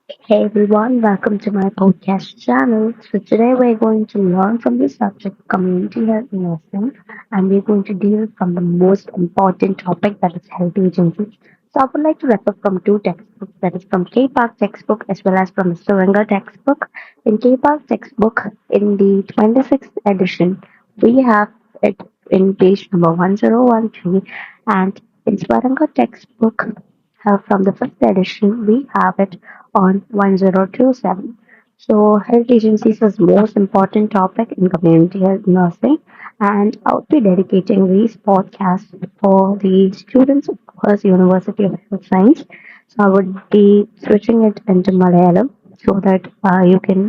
Hey everyone, welcome to my podcast channel. So today we're going to learn from the subject community health nursing, and we're going to deal from the most important topic, that is health agencies. So I would like to refer from two textbooks, that is from K Park textbook as well as from Mr. Wenger textbook. In K Park textbook, in the 26th edition, we have it in page number 1013, and in Swaranga textbook from the fifth edition, we have it on 1027. So, health agencies is most important topic in community health nursing, and I'll be dedicating these podcasts for the students of course University of Health Science. So, I would be switching it into Malayalam so that you can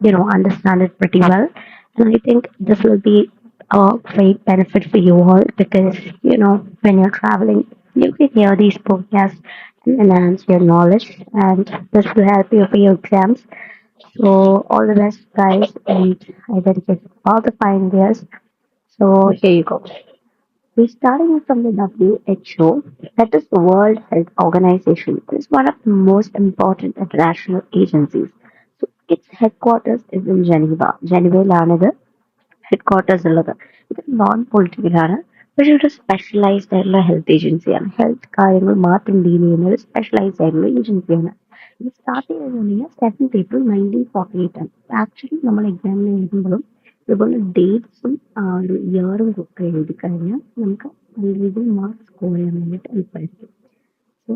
understand it pretty well. And I think this will be a great benefit for you all because when you're traveling, you can hear these podcasts and enhance your knowledge, and this will help you for your exams. So all the best, guys, and I dedicate all the fine years. So here you go. We're starting from the WHO, that is the World Health Organization. It is one of the most important international agencies. So its headquarters is in Geneva. ജനീവയിലാണിത് headquarters ഉള്ളത്. ഇത് non പൊളിറ്റിക്കലാണ്, പക്ഷെ ഒരു specialised ആയിട്ടുള്ള health ഏജൻസിയാണ്. Health കാര്യങ്ങൾ മാത്രം deal ചെയ്യുന്ന ഒരു സ്പെഷ്യലൈസ്ഡ് ആയിട്ടുള്ള ഏജൻസിയാണ്. ഇത് സ്റ്റാർട്ട് ചെയ്തതെന്ന് പറഞ്ഞാൽ 7th April 1948 ആണ്. ആക്ച്വലി നമ്മൾ എക്സാമിന് എഴുതുമ്പോഴും ഇതുപോലെ ഡേറ്റ്സും ഒരു ഇയറും ഒക്കെ എഴുതി കഴിഞ്ഞാൽ നമുക്ക് നല്ല രീതിയിൽ മാർക്ക് സ്കോർ ചെയ്യാൻ വേണ്ടിയിട്ട് എളുപ്പമായിരിക്കും. സോ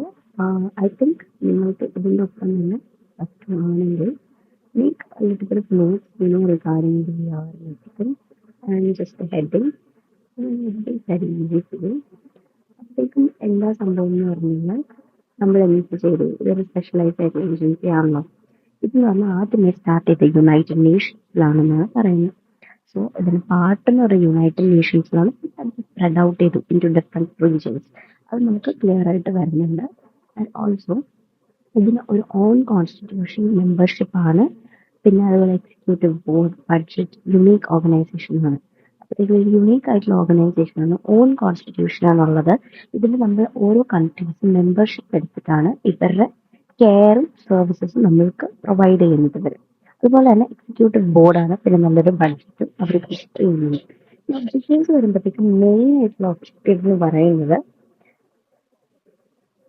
ഐ തിങ്ക് നിങ്ങൾക്ക് ഇതിൻ്റെ ഒപ്പം തന്നെ പറ്റുവാണെങ്കിൽ make a little bit of notes, regarding the articles and just the heading. It will be very easy to do. അപ്പോഴേക്കും എല്ലാ സംഭവം എന്ന് പറഞ്ഞു കഴിഞ്ഞാൽ നമ്മൾ എന്ത് ചെയ്തു, ഇതൊരു സ്പെഷ്യലൈസ്ഡ് ആയിട്ടുള്ള ഏജൻസി ആണല്ലോ. ഇതെന്ന് പറഞ്ഞാൽ ആദ്യമേ സ്റ്റാർട്ട് ചെയ്ത യുണൈറ്റഡ് നേഷൻസിലാണെന്നാണ് പറയുന്നത്. സോ ഇതിന് പാർട്ട് എന്ന് പറയുന്നത് യുണൈറ്റഡ് നേഷൻസിലാണ്. അത് സ്പ്രെഡ് ഔട്ട് ചെയ്തു ഇൻ ടു ഡിഫറെൻറ്റ് റീജിയൻസ്. അത് നമുക്ക് ക്ലിയർ ആയിട്ട് വരുന്നുണ്ട്. ആൻഡ് ഓൾസോ ഇതിന് ഒരു ഓൺ കോൺസ്റ്റിറ്റ്യൂഷൻ മെമ്പർഷിപ്പ് ആണ്. പിന്നെ അതുപോലെ executive board, budget, unique organisation ആണ്. അപ്പോഴത്തേക്കും ഒരു യുണീക്ക് ആയിട്ടുള്ള ഓർഗനൈസേഷൻ ആണ്, ഓൺ കോൺസ്റ്റിറ്റ്യൂഷൻ ആണുള്ളത്. ഇതിൽ നമ്മൾ ഓരോ കൺട്രീസും മെമ്പർഷിപ്പ് എടുത്തിട്ടാണ് ഇവരുടെ കെയറും സർവീസസും നമ്മൾക്ക് പ്രൊവൈഡ് ചെയ്യുന്നത് വരും. അതുപോലെ തന്നെ എക്സിക്യൂട്ടീവ് ബോർഡാണ്, പിന്നെ നല്ലൊരു ബഡ്ജറ്റും അവർ കൃഷി ചെയ്യുന്നുണ്ട്. ഒബ്ജക്റ്റീവ്സ് വരുമ്പോഴത്തേക്കും മെയിൻ ആയിട്ടുള്ള ഒബ്ജക്റ്റീവ് എന്ന് പറയുന്നത്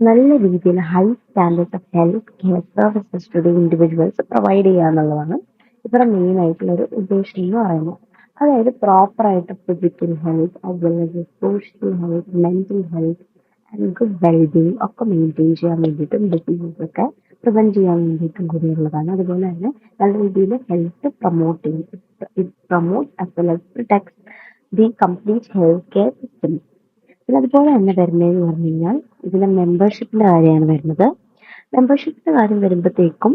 നല്ല രീതിയിൽ high standards of health care services to the individuals provide ചെയ്യുക എന്നുള്ളതാണ് ഇവരുടെ മെയിൻ ആയിട്ടുള്ള ഒരു ഉദ്ദേശം എന്ന് പറയുന്നത്. അതായത് പ്രോപ്പർ ആയിട്ട് physical health as well as social health, mental health and good wellbeing ഒക്കെ മെയിൻറ്റെയിൻ ചെയ്യാൻ വേണ്ടിയിട്ടും ഡിസീസസ് ഒക്കെ പ്രിവെന്റ് ചെയ്യാൻ വേണ്ടിയിട്ടും കൂടിയുള്ളതാണ്. അതുപോലെ തന്നെ നല്ല രീതിയിൽ ഹെൽത്ത് പ്രൊമോട്ട് ചെയ്യും. It promote as well as protects the complete health care system. പിന്നെ അതുപോലെ തന്നെ വരുന്നതെന്ന് പറഞ്ഞു കഴിഞ്ഞാൽ ഇതിലെ മെമ്പർഷിപ്പിന്റെ കാര്യമാണ് വരുന്നത്. മെമ്പർഷിപ്പിന്റെ കാര്യം വരുമ്പോഴത്തേക്കും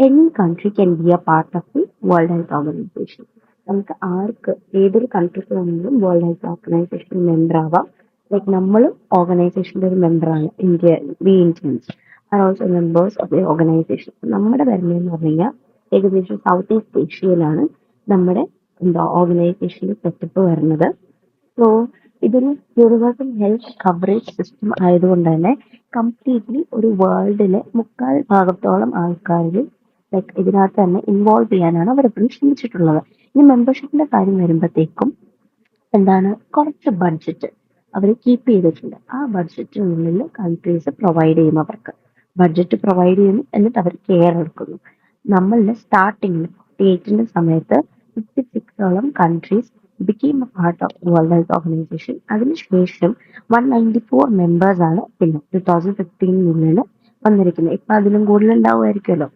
any country can be A part of the world Health organisation. നമുക്ക് ആർക്ക് ഏതൊരു കൺട്രിക്ക് വേണമെങ്കിലും വേൾഡ് ഹെൽത്ത് ഓർഗനൈസേഷൻ മെമ്പർ ആവാം. ലൈക്ക് നമ്മളും ഓർഗനൈസേഷന്റെ ഒരു മെമ്പറാണ്. V Indians are also members of the organisation. നമ്മുടെ വരുന്നതെന്ന് പറഞ്ഞു കഴിഞ്ഞാൽ ഏകദേശം സൗത്ത് ഈസ്റ്റ് ഏഷ്യയിലാണ് നമ്മുടെ ഓർഗനൈസേഷന്റെ സെറ്റപ്പ് വരുന്നത്. സോ ഇതൊരു യൂണിവേഴ്സൽ ഹെൽത്ത് കവറേജ് സിസ്റ്റം ആയതുകൊണ്ട് തന്നെ കംപ്ലീറ്റ്ലി ഒരു വേൾഡിലെ മുക്കാൽ ഭാഗത്തോളം ആൾക്കാരിൽ ലൈക്ക് ഇതിനകത്ത് തന്നെ ഇൻവോൾവ് ചെയ്യാനാണ് അവർ എപ്പോഴും ശ്രമിച്ചിട്ടുള്ളത്. ഇനി മെമ്പർഷിപ്പിന്റെ കാര്യം വരുമ്പോഴത്തേക്കും എന്താണ്, കുറച്ച് ബഡ്ജറ്റ് അവർ കീപ്പ് ചെയ്തിട്ടുണ്ട്. ആ ബഡ്ജറ്റിനുള്ളിൽ കൺട്രീസ് പ്രൊവൈഡ് ചെയ്യും. അവർക്ക് ബഡ്ജറ്റ് പ്രൊവൈഡ് ചെയ്യുന്നു, എന്നിട്ട് അവർ കെയർ എടുക്കുന്നു. നമ്മളുടെ സ്റ്റാർട്ടിങ്ങിൽ 48ന്റെ സമയത്ത് 56ഓളം countries became a part of World Health Organization. അതിനുശേഷം 194 മെമ്പേഴ്സ് ആണ് പിന്നെ 2015 വന്നിരിക്കുന്നത്. ഇപ്പൊ അതിലും കൂടുതൽ ഉണ്ടാവുമായിരിക്കുമല്ലോ.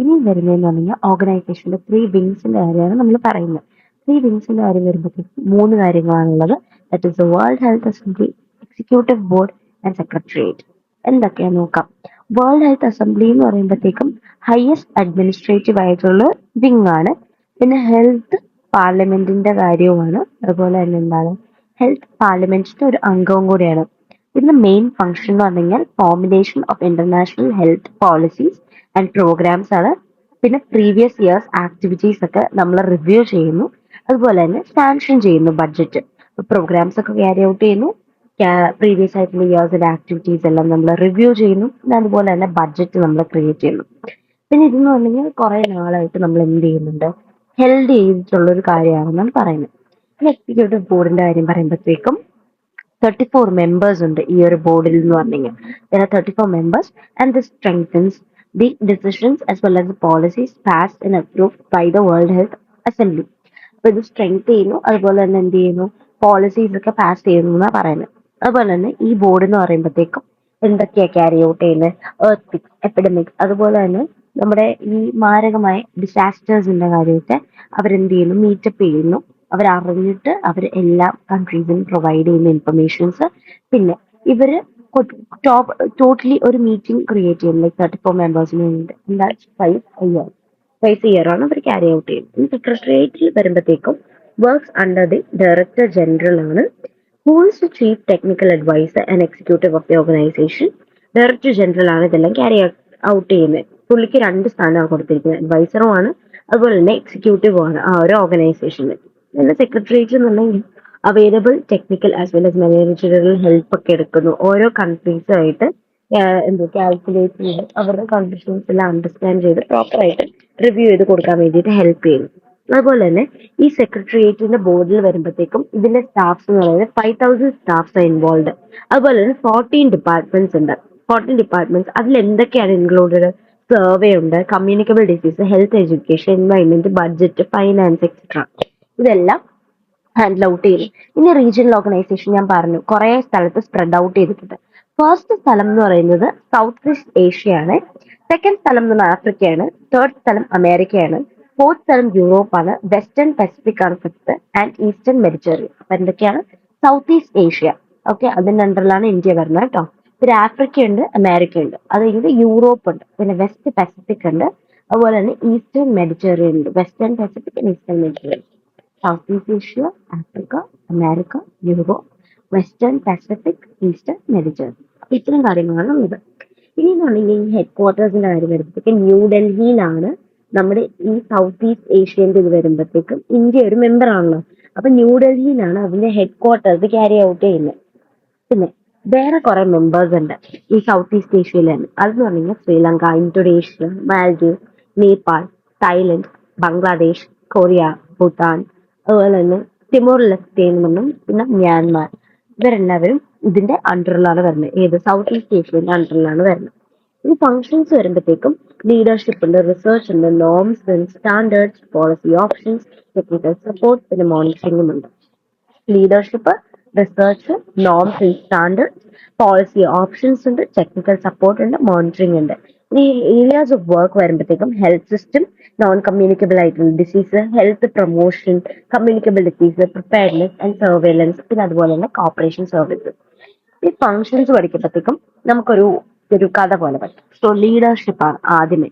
ഇനി വരുന്നതെന്ന് പറഞ്ഞാൽ ഓർഗനൈസേഷന്റെ 3 വിങ്സിന്റെ കാര്യമാണ് നമ്മൾ പറയുന്നത്. 3 വിങ്സിന്റെ കാര്യം വരുമ്പോഴത്തേക്കും 3 കാര്യങ്ങളാണുള്ളത്. That is the World Health Assembly, executive board and secretariat. എന്തൊക്കെയാ നോക്കാം. വേൾഡ് ഹെൽത്ത് അസംബ്ലി എന്ന് പറയുമ്പോഴത്തേക്കും ഹയസ്റ്റ് അഡ്മിനിസ്ട്രേറ്റീവ് ആയിട്ടുള്ള വിങ് ആണ്. പിന്നെ ഹെൽത്ത് പാർലമെന്റിന്റെ കാര്യവുമാണ്. അതുപോലെ തന്നെ എന്താണ്, ഹെൽത്ത് പാർലമെന്റിന്റെ ഒരു അംഗവും കൂടിയാണ്. ഇതിന്റെ മെയിൻ ഫംഗ്ഷൻ എന്ന് പറഞ്ഞു കഴിഞ്ഞാൽ formulation of international health policies and programmes ആണ്. പിന്നെ പ്രീവിയസ് ഇയേഴ്സ് ആക്ടിവിറ്റീസ് ഒക്കെ നമ്മൾ റിവ്യൂ ചെയ്യുന്നു. അതുപോലെ തന്നെ സാങ്ഷൻ ചെയ്യുന്നു ബഡ്ജറ്റ്. പ്രോഗ്രാംസ് ഒക്കെ ക്യാരി ഔട്ട് ചെയ്യുന്നു. പ്രീവിയസ് ആയിട്ടുള്ള ഇയേഴ്സിന്റെ ആക്ടിവിറ്റീസ് എല്ലാം നമ്മൾ റിവ്യൂ ചെയ്യുന്നു. പിന്നെ അതുപോലെ തന്നെ ബഡ്ജറ്റ് നമ്മൾ ക്രിയേറ്റ് ചെയ്യുന്നു. പിന്നെ ഇതെന്ന് പറഞ്ഞാൽ കുറെ നാളായിട്ട് നമ്മൾ എന്ത് ചെയ്യുന്നുണ്ട്, ഹെൽഡ് ചെയ്തിട്ടുള്ള ഒരു കാര്യമാണെന്നാണ് പറയുന്നത്. പിന്നെ എക്സിക്യൂട്ടീവ് ബോർഡിന്റെ കാര്യം പറയുമ്പോഴത്തേക്കും 34 മെമ്പേഴ്സ് ഉണ്ട് ഈ ഒരു ബോർഡിൽ എന്ന് പറഞ്ഞു കഴിഞ്ഞാൽ. There are 34 members and this strengthens the decisions as well as the policies passed and approved by the World Health Assembly. അപ്പൊ ഇത് സ്ട്രെങ്ത് ചെയ്യുന്നു, അതുപോലെ തന്നെ എന്ത് ചെയ്യുന്നു, പോളിസീസ് ഒക്കെ പാസ് ചെയ്യുന്നു എന്നാണ് പറയുന്നത്. അതുപോലെ തന്നെ ഈ ബോർഡ് എന്ന് പറയുമ്പോഴത്തേക്കും എന്തൊക്കെയാ ക്യാരി ഔട്ട് ചെയ്യുന്നത്, എർത്ത് എപ്പിഡമിക്സ്, അതുപോലെ തന്നെ നമ്മുടെ ഈ മാരകമായ ഡിസാസ്റ്റേഴ്സിന്റെ കാര്യമൊക്കെ അവരെന്ത് ചെയ്യുന്നു, മീറ്റപ്പ് ചെയ്യുന്നു. അവരറിഞ്ഞിട്ട് അവർ എല്ലാ കൺട്രീസിനും പ്രൊവൈഡ് ചെയ്യുന്ന ഇൻഫർമേഷൻസ്. പിന്നെ ഇവര് ടോട്ടലി ഒരു മീറ്റിംഗ് ക്രിയേറ്റ് ചെയ്യുന്നു, ലൈക് 34 മെമ്പേഴ്സിന് വേണ്ടി. എന്താ, 5 ഇയർ, 5 ഇയർ ആണ് അവർ ക്യാരി ഔട്ട് ചെയ്യുന്നത്. സെക്രട്ടേറിയറ്റിൽ വരുമ്പോഴത്തേക്കും works under the director general ആണ്. Who is the chief technical adviser and executive of the organization. Director general ആണ് ഇതെല്ലാം ക്യാരി ഔട്ട് ചെയ്യുന്നത്. പുള്ളിക്ക് 2 സ്ഥാനമാണ് കൊടുത്തിരിക്കുന്നത്, അഡ്വൈസറും ആണ് അതുപോലെ തന്നെ എക്സിക്യൂട്ടീവും ആണ് ആ ഒരു ഓർഗനൈസേഷനിൽ. പിന്നെ സെക്രട്ടേറിയറ്റ് എന്നുണ്ടെങ്കിൽ available technical as well as managerial help ഒക്കെ എടുക്കുന്നു. ഓരോ കൺട്രീസുമായിട്ട് എന്തോ കാൽക്കുലേറ്റ് ചെയ്ത് അവരുടെ കണ്ടീഷൻസ് എല്ലാം അണ്ടർസ്റ്റാൻഡ് ചെയ്ത് പ്രോപ്പറായിട്ട് റിവ്യൂ ചെയ്ത് കൊടുക്കാൻ വേണ്ടിയിട്ട് ഹെൽപ്പ് ചെയ്യുന്നു. അതുപോലെ തന്നെ ഈ സെക്രട്ടേറിയറ്റിന്റെ ബോർഡിൽ വരുമ്പോഴത്തേക്കും ഇതിന്റെ സ്റ്റാഫ്സ് എന്ന് പറയുന്നത് 5,000 സ്റ്റാഫ്സ് ഇൻവോൾവ്. അതുപോലെ തന്നെ 14 ഡിപ്പാർട്ട്മെന്റ്സ് ഉണ്ട്. 14 ഡിപ്പാർട്ട്മെന്റ്സ് അതിൽ എന്തൊക്കെയാണ് ഇൻക്ലൂഡഡ്? സർവേ ഉണ്ട്, communicable disease, health, education, environment, budget, finance etcetera. ഇതെല്ലാം ഹാൻഡിൽ ഔട്ട് ചെയ്യും. ഇനി റീജിയണൽ ഓർഗനൈസേഷൻ ഞാൻ പറഞ്ഞു കുറെ സ്ഥലത്ത് സ്പ്രെഡ് ഔട്ട് ചെയ്തിട്ടുണ്ട്. ഫസ്റ്റ് സ്ഥലം എന്ന് പറയുന്നത് സൗത്ത് ഈസ്റ്റ് ഏഷ്യയാണ്. സെക്കൻഡ് സ്ഥലം എന്ന് പറഞ്ഞാൽ ആഫ്രിക്കയാണ്. തേർഡ് സ്ഥലം അമേരിക്കയാണ്. ഫോർത്ത് സ്ഥലം യൂറോപ്പാണ്. വെസ്റ്റേൺ പസഫിക് ആണ് ഫിഫ്ത്ത്, ആൻഡ് ഈസ്റ്റേൺ മെഡിറ്ററേനിയൻ. അപ്പൊ എന്തൊക്കെയാണ്? സൗത്ത് ഈസ്റ്റ് ഏഷ്യ, ഓക്കെ, അതിന്റെ അണ്ടറിലാണ് ഇന്ത്യ വരുന്നത് കേട്ടോ. പിന്നെ ആഫ്രിക്ക ഉണ്ട്, അമേരിക്ക ഉണ്ട്, അത് കഴിഞ്ഞ് യൂറോപ്പ് ഉണ്ട്, പിന്നെ വെസ്റ്റ് പസഫിക് ഉണ്ട്, അതുപോലെ തന്നെ ഈസ്റ്റേൺ മെഡിറ്ററേനിയൻ ഉണ്ട്. Western Pacific and eastern Mediterranean. South east Asia, Africa, America, Europe, western Pacific, eastern Mediterranean. അപ്പൊ ഇത്തരം കാര്യങ്ങളാണ് ഉള്ളത്. ഇനി എന്ന് പറഞ്ഞാൽ ഈ ഹെഡ് ക്വാർട്ടേഴ്സിന്റെ കാര്യം വരുമ്പോഴത്തേക്കും ന്യൂഡൽഹിയിലാണ് നമ്മുടെ ഈ സൗത്ത് ഈസ്റ്റ് ഏഷ്യന്റെ ഇത് വരുമ്പോഴത്തേക്കും ഇന്ത്യ ഒരു മെമ്പർ ആണല്ലോ. അപ്പൊ ന്യൂഡൽഹിയിലാണ് അതിന്റെ ഹെഡ് ക്വാർട്ടേഴ്സ് ക്യാരി ഔട്ട് ചെയ്യുന്നത്. പിന്നെ വേറെ കുറെ മെമ്പേഴ്സ് ഉണ്ട് ഈ സൗത്ത് ഈസ്റ്റ് ഏഷ്യയിൽ തന്നെ. അതെന്ന് പറഞ്ഞു കഴിഞ്ഞാൽ Sri Lanka, Indonesia, Maldive, Nepal, Thailand, Bangladesh, Korea, Bhutan, അതുപോലെ തന്നെ തിമോർ ലെസ്തെ എന്ന് പറഞ്ഞും പിന്നെ മ്യാൻമാർ. ഇവരെല്ലാവരും ഇതിന്റെ അണ്ടറിലാണ് വരുന്നത്. ഏത്? സൗത്ത് ഈസ്റ്റ് ഏഷ്യന്റെ അണ്ടറിലാണ് വരുന്നത്. ഈ ഫങ്ഷൻസ് വരുമ്പോഴത്തേക്കും ലീഡർഷിപ്പ് ഉണ്ട്, റിസർച്ച് ഉണ്ട്, norms and standards, policy options, technical support, പിന്നെ മോണിറ്ററിംഗും ഉണ്ട്. Leadership, research, norms and standards, policy options ഉണ്ട്, ടെക്നിക്കൽ സപ്പോർട്ട് ഉണ്ട്, മോണിറ്ററിംഗ് ഉണ്ട്. ഈ ഏരിയാസ് ഓഫ് വർക്ക് വരുമ്പോഴത്തേക്കും ഹെൽത്ത് സിസ്റ്റം, നോൺ കമ്മ്യൂണിക്കബിൾ ആയിട്ടുള്ള disease, health promotion, communicable disease, preparedness and surveillance, പിന്നെ അതുപോലെ തന്നെ കോപ്പറേഷൻ സർവീസസ്. ഈ ഫങ്ഷൻസ് പഠിക്കുമ്പോഴത്തേക്കും നമുക്കൊരു ഒരു കഥ പോലെ പറ്റും. സോ ലീഡർഷിപ്പ് ആണ് ആദ്യമേ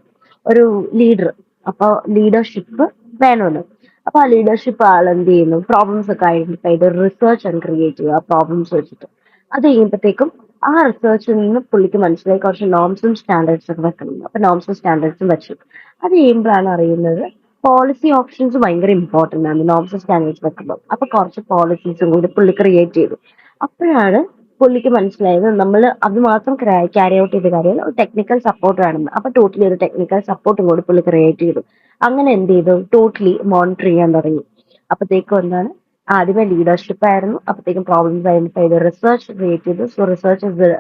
ഒരു ലീഡർ. അപ്പൊ ലീഡർഷിപ്പ് വേണമല്ലോ. അപ്പൊ ആ ലീഡർഷിപ്പ് ആൾ എന്ത് ചെയ്യുന്നു, പ്രോബ്ലംസ് ഒക്കെ ഐഡന്റിഫൈ ചെയ്ത് റിസർച്ച് ആണ് ക്രിയേറ്റ് ചെയ്യുക ആ പ്രോബ്ലംസ് വെച്ചിട്ട്. അത് കഴിയുമ്പോഴത്തേക്കും ആ റിസർച്ചിൽ നിന്ന് പുള്ളിക്ക് മനസ്സിലായി കുറച്ച് നോംസും സ്റ്റാൻഡേർഡ്സ് ഒക്കെ വെക്കണം. അപ്പൊ നോംസും സ്റ്റാൻഡേർഡ്സും വെച്ചു. അത് കഴിയുമ്പോഴാണ് അറിയുന്നത് പോളിസി ഓപ്ഷൻസ് ഭയങ്കര ഇമ്പോർട്ടന്റ് ആണ് നോംസും സ്റ്റാൻഡേർഡ്സ് വെക്കുമ്പോൾ. അപ്പൊ കുറച്ച് പോളിസീസും കൂടി പുള്ളി ക്രിയേറ്റ് ചെയ്തു. അപ്പോഴാണ് പുള്ളിക്ക് മനസ്സിലായത് നമ്മൾ അത് മാത്രം ക്യാരി ഔട്ട് ചെയ്ത കാര്യമല്ല, ഒരു ടെക്നിക്കൽ സപ്പോർട്ട് വേണമെന്ന്. അപ്പൊ ടോട്ടലി ഒരു ടെക്നിക്കൽ സപ്പോർട്ടും കൂടി പുള്ളി ക്രിയേറ്റ് ചെയ്തു. അങ്ങനെ എന്ത് ചെയ്തു, ടോട്ടലി മോണിറ്റർ ചെയ്യാൻ തുടങ്ങി. അപ്പത്തേക്കും എന്താണ്, ആദ്യമേ ലീഡർഷിപ്പ് ആയിരുന്നു. അപ്പത്തേക്കും പ്രോബ്ലംസ് ഐഡന്റിഫൈ ചെയ്ത് റിസർച്ച് ക്രിയേറ്റ് ചെയ്തു. So research is the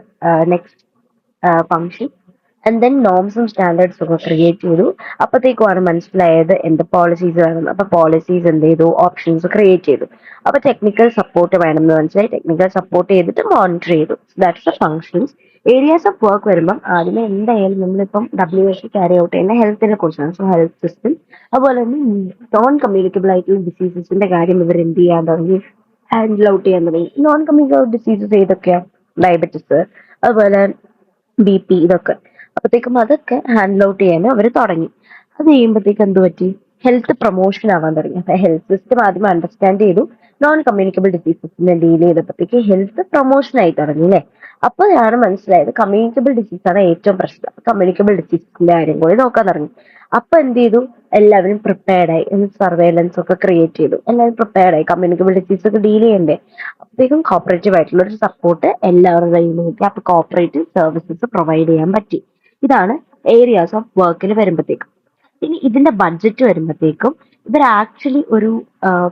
next function. And then നോംസും സ്റ്റാൻഡേർഡ്സും ഒക്കെ ക്രിയേറ്റ് ചെയ്തു. അപ്പത്തേക്കുമാണ് മനസ്സിലായത് എന്ത് പോളിസീസ് വേണം. അപ്പൊ പോളിസീസ് എന്ത് ചെയ്തു, ഓപ്ഷൻസ് ക്രിയേറ്റ് ചെയ്തു. അപ്പൊ ടെക്നിക്കൽ സപ്പോർട്ട് വേണമെന്ന് മനസ്സിലായി, ടെക്നിക്കൽ സപ്പോർട്ട് ചെയ്തിട്ട് മോണിറ്റർ ചെയ്തു. That's the functions. Areas of work വരുമ്പം ആദ്യമേ എന്തായാലും നമ്മളിപ്പം WHO ക്യാരി ഔട്ട് ചെയ്യുന്ന ഹെൽത്തിനെ കുറിച്ചാണ്. സോ ഹെൽത്ത് സിസ്റ്റം, അതുപോലെ തന്നെ നോൺ കമ്മ്യൂണിക്കബിൾ ആയിട്ടുള്ള ഡിസീസസിന്റെ കാര്യം ഇവർ എന്ത് ചെയ്യാൻ തുടങ്ങി, ഹാൻഡിൽ ഔട്ട് ചെയ്യാൻ തുടങ്ങി. നോൺ കമ്മ്യൂണിക്കബിൾ ഡിസീസസ് ഏതൊക്കെയാ? ഡയബറ്റിസ്, അതുപോലെ BP, ഇതൊക്കെ. അപ്പത്തേക്കും അതൊക്കെ ഹാൻഡിൽ ഔട്ട് ചെയ്യാൻ അവർ തുടങ്ങി. അത് കഴിയുമ്പോഴത്തേക്ക് എന്ത് പറ്റി, ഹെൽത്ത് പ്രൊമോഷൻ ആവാൻ തുടങ്ങി. അപ്പൊ ഹെൽത്ത് സിസ്റ്റം ആദ്യം അണ്ടർസ്റ്റാൻഡ് ചെയ്തു, നോൺ കമ്മ്യൂണിക്കബിൾ ഡിസീസസിനെ ഡീൽ ചെയ്തപ്പോഴത്തേക്ക് ഹെൽത്ത് പ്രൊമോഷൻ ആയി തുടങ്ങി അല്ലേ. അപ്പോഴാണ് മനസ്സിലായത് കമ്മ്യൂണിക്കബിൾ ഡിസീസ് ആണ് ഏറ്റവും പ്രശ്നം. കമ്മ്യൂണിക്കബിൾ ഡിസീസിന്റെ കാര്യം കൂടി നോക്കാൻ തുടങ്ങി. അപ്പൊ എന്ത് ചെയ്തു, എല്ലാവരും പ്രിപ്പയർഡ് ആയി, സർവേലൻസ് ഒക്കെ ക്രിയേറ്റ് ചെയ്തു, എല്ലാവരും പ്രിപ്പയർഡ് ആയി, കമ്മ്യൂണിക്കബിൾ ഡിസീസ് ഒക്കെ ഡീൽ ചെയ്യണ്ടേ. അപ്പോഴേക്കും കോപ്പറേറ്റീവ് ആയിട്ടുള്ള ഒരു സപ്പോർട്ട് എല്ലാവരുടെ കയ്യിലേക്ക് അപ്പൊ കോപ്പറേറ്റീവ് സർവീസസ് പ്രൊവൈഡ് ചെയ്യാൻ പറ്റി. ഇതാണ് ഏരിയാസ് ഓഫ് വർക്കിൽ വരുമ്പോഴത്തേക്കും. ഇനി ഇതിന്റെ ബഡ്ജറ്റ് വരുമ്പോഴത്തേക്കും ഇവർ ആക്ച്വലി ഒരു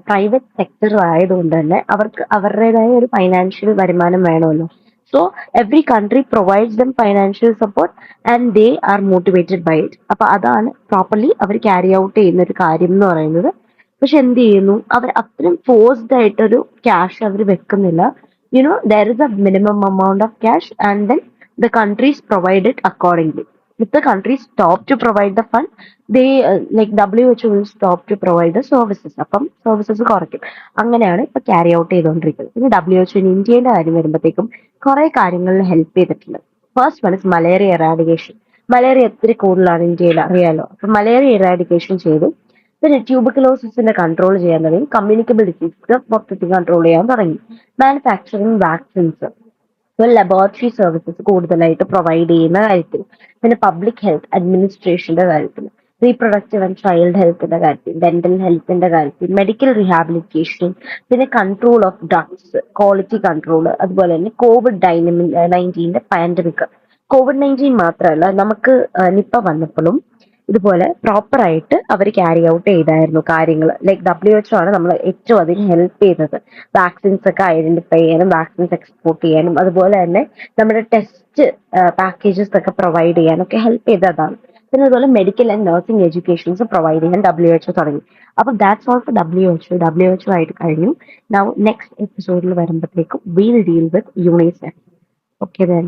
പ്രൈവറ്റ് സെക്ടർ ആയതുകൊണ്ട് തന്നെ അവർക്ക് അവരുടേതായ ഒരു ഫൈനാൻഷ്യൽ വരുമാനം വേണമല്ലോ. So every country provides them financial support and they are motivated by it. അപ്പൊ അതാണ് പ്രോപ്പർലി അവർ ക്യാരി ഔട്ട് ചെയ്യുന്ന ഒരു കാര്യം എന്ന് പറയുന്നത്. പക്ഷെ എന്ത് ചെയ്യുന്നു, അവർ അത്രയും ഫോഴ്സ്ഡ് ആയിട്ടൊരു ക്യാഷ് അവർ വെക്കുന്നില്ല. You know there is A minimum amount of cash and then the countries provide it accordingly. If the countries stop to provide the fund, they like WHO will stop to provide the services. അപ്പം services കുറയ്ക്കും. അങ്ങനെയാണ് ഇപ്പൊ carry out ചെയ്തുകൊണ്ടിരിക്കുന്നത്. പിന്നെ WHO ഇന്ത്യയുടെ കാര്യം വരുമ്പോഴത്തേക്കും കുറെ കാര്യങ്ങളിൽ ഹെൽപ്പ് ചെയ്തിട്ടുണ്ട്. First one is malaria eradication. Malaria ഒത്തിരി കൂടുതലാണ് ഇന്ത്യയിൽ, അറിയാലോ. അപ്പൊ മലേറിയ എറാഡിക്കേഷൻ ചെയ്തു. പിന്നെ ട്യൂബർക്കുലോസിന്റെ കൺട്രോൾ ചെയ്യാൻ തുടങ്ങി. കമ്മ്യൂണിക്കബിൾ ഡിസീസ് മൊത്തത്തിൽ കൺട്രോൾ ചെയ്യാൻ തുടങ്ങി. മാനുഫാക്ചറിങ് വാക്സിൻസ്, ലബോറട്ടറി സർവീസസ് കൂടുതലായിട്ട് പ്രൊവൈഡ് ചെയ്യുന്ന കാര്യത്തിൽ, പിന്നെ പബ്ലിക് ഹെൽത്ത് അഡ്മിനിസ്ട്രേഷന്റെ കാര്യത്തിൽ, റീപ്രൊഡക്റ്റീവ് ആൻഡ് ചൈൽഡ് ഹെൽത്തിന്റെ കാര്യത്തിൽ, ഡെന്റൽ ഹെൽത്തിന്റെ കാര്യത്തിൽ, മെഡിക്കൽ റീഹാബിലിറ്റേഷൻ, പിന്നെ control of drugs, quality control, അതുപോലെ തന്നെ COVID-19 പാൻഡമിക്. COVID-19 മാത്രമല്ല, നമുക്ക് നിപ്പ വന്നപ്പോഴും ഇതുപോലെ പ്രോപ്പർ ആയിട്ട് അവർ ക്യാരി ഔട്ട് ചെയ്തായിരുന്നു കാര്യങ്ങൾ. ലൈക്ക് WHO ആണ് നമ്മൾ ഏറ്റവും അധികം ഹെൽപ്പ് ചെയ്തത്. വാക്സിൻസ് ഒക്കെ ഐഡന്റിഫൈ ചെയ്യാനും വാക്സിൻസ് എക്സ്പോർട്ട് ചെയ്യാനും അതുപോലെ തന്നെ നമ്മുടെ ടെസ്റ്റ് പാക്കേജസ് ഒക്കെ പ്രൊവൈഡ് ചെയ്യാനും ഒക്കെ ഹെൽപ്പ് ചെയ്തതാണ്. പിന്നെ അതുപോലെ medical and nursing educations provide ചെയ്യാൻ WHO തുടങ്ങി. അപ്പൊ ദാറ്റ്സ് ഓൾ ഫോർ WHO ആയിട്ട് കഴിഞ്ഞു. നൗ നെക്സ്റ്റ് എപ്പിസോഡിൽ വരുമ്പോഴത്തേക്കും wheel deal with UNICEF. Okay then.